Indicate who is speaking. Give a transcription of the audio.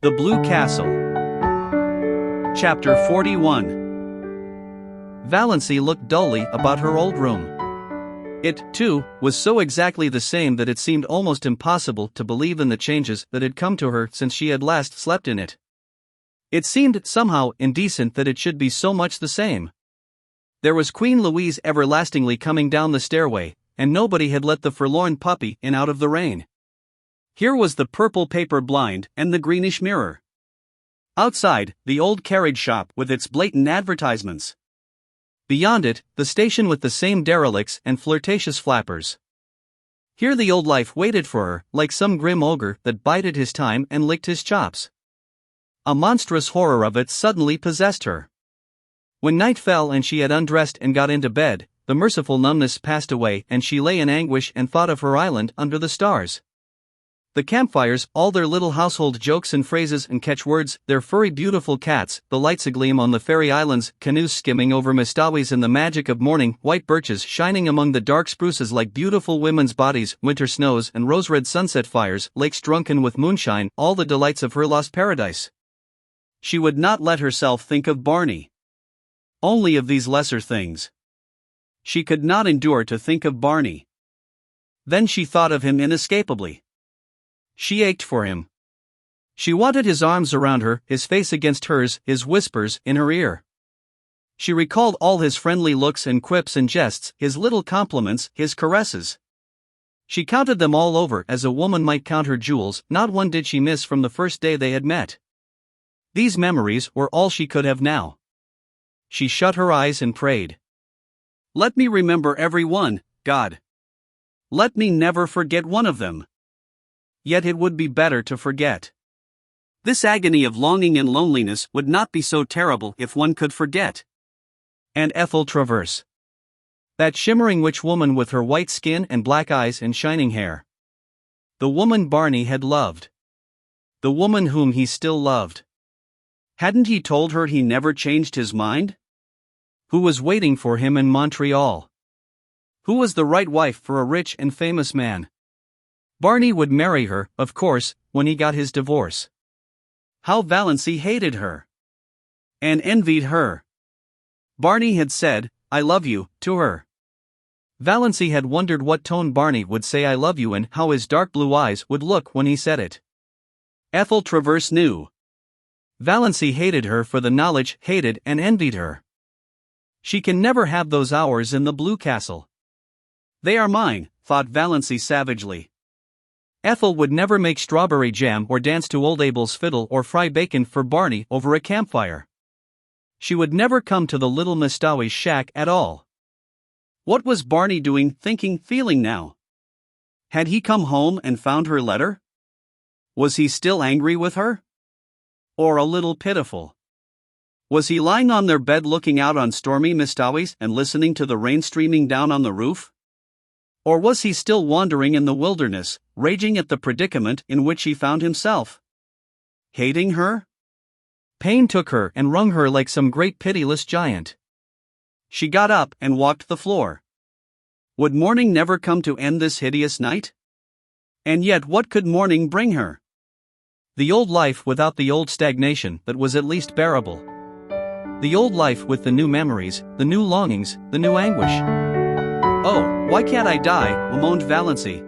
Speaker 1: The Blue Castle. Chapter 41. Valancy looked dully about her old room. It, too, was so exactly the same that it seemed almost impossible to believe in the changes that had come to her since she had last slept in it. It seemed somehow indecent that it should be so much the same. There was Queen Louise everlastingly coming down the stairway, and nobody had let the forlorn puppy in out of the rain. Here was the purple paper blind and the greenish mirror. Outside, the old carriage shop with its blatant advertisements. Beyond it, the station with the same derelicts and flirtatious flappers. Here the old life waited for her, like some grim ogre that bided his time and licked his chops. A monstrous horror of it suddenly possessed her. When night fell and she had undressed and got into bed, the merciful numbness passed away and she lay in anguish and thought of her island under the stars. The campfires, all their little household jokes and phrases and catchwords, their furry beautiful cats, the lights agleam on the fairy islands, canoes skimming over mistawis and the magic of morning, white birches shining among the dark spruces like beautiful women's bodies, winter snows and rose-red sunset fires, lakes drunken with moonshine, all the delights of her lost paradise. She would not let herself think of Barney. Only of these lesser things. She could not endure to think of Barney. Then she thought of him inescapably. She ached for him. She wanted his arms around her, his face against hers, his whispers in her ear. She recalled all his friendly looks and quips and jests, his little compliments, his caresses. She counted them all over as a woman might count her jewels, not one did she miss from the first day they had met. These memories were all she could have now. She shut her eyes and prayed. Let me remember every one, God. Let me never forget one of them. Yet it would be better to forget. This agony of longing and loneliness would not be so terrible if one could forget. And Ethel Traverse. That shimmering witch woman with her white skin and black eyes and shining hair. The woman Barney had loved. The woman whom he still loved. Hadn't he told her he never changed his mind? Who was waiting for him in Montreal? Who was the right wife for a rich and famous man? Barney would marry her, of course, when he got his divorce. How Valancy hated her. And envied her. Barney had said, "I love you," to her. Valancy had wondered what tone Barney would say "I love you" and how his dark blue eyes would look when he said it. Ethel Traverse knew. Valancy hated her for the knowledge, hated and envied her. She can never have those hours in the Blue Castle. They are mine, thought Valancy savagely. Ethel would never make strawberry jam or dance to old Abel's fiddle or fry bacon for Barney over a campfire. She would never come to the little Mistawi's shack at all. What was Barney doing, thinking, feeling now? Had he come home and found her letter? Was he still angry with her? Or a little pitiful? Was he lying on their bed looking out on stormy Mistawis and listening to the rain streaming down on the roof? Or was he still wandering in the wilderness, raging at the predicament in which he found himself? Hating her? Pain took her and wrung her like some great pitiless giant. She got up and walked the floor. Would morning never come to end this hideous night? And yet what could morning bring her? The old life without the old stagnation that was at least bearable. The old life with the new memories, the new longings, the new anguish. Oh, why can't I die, moaned Valancy.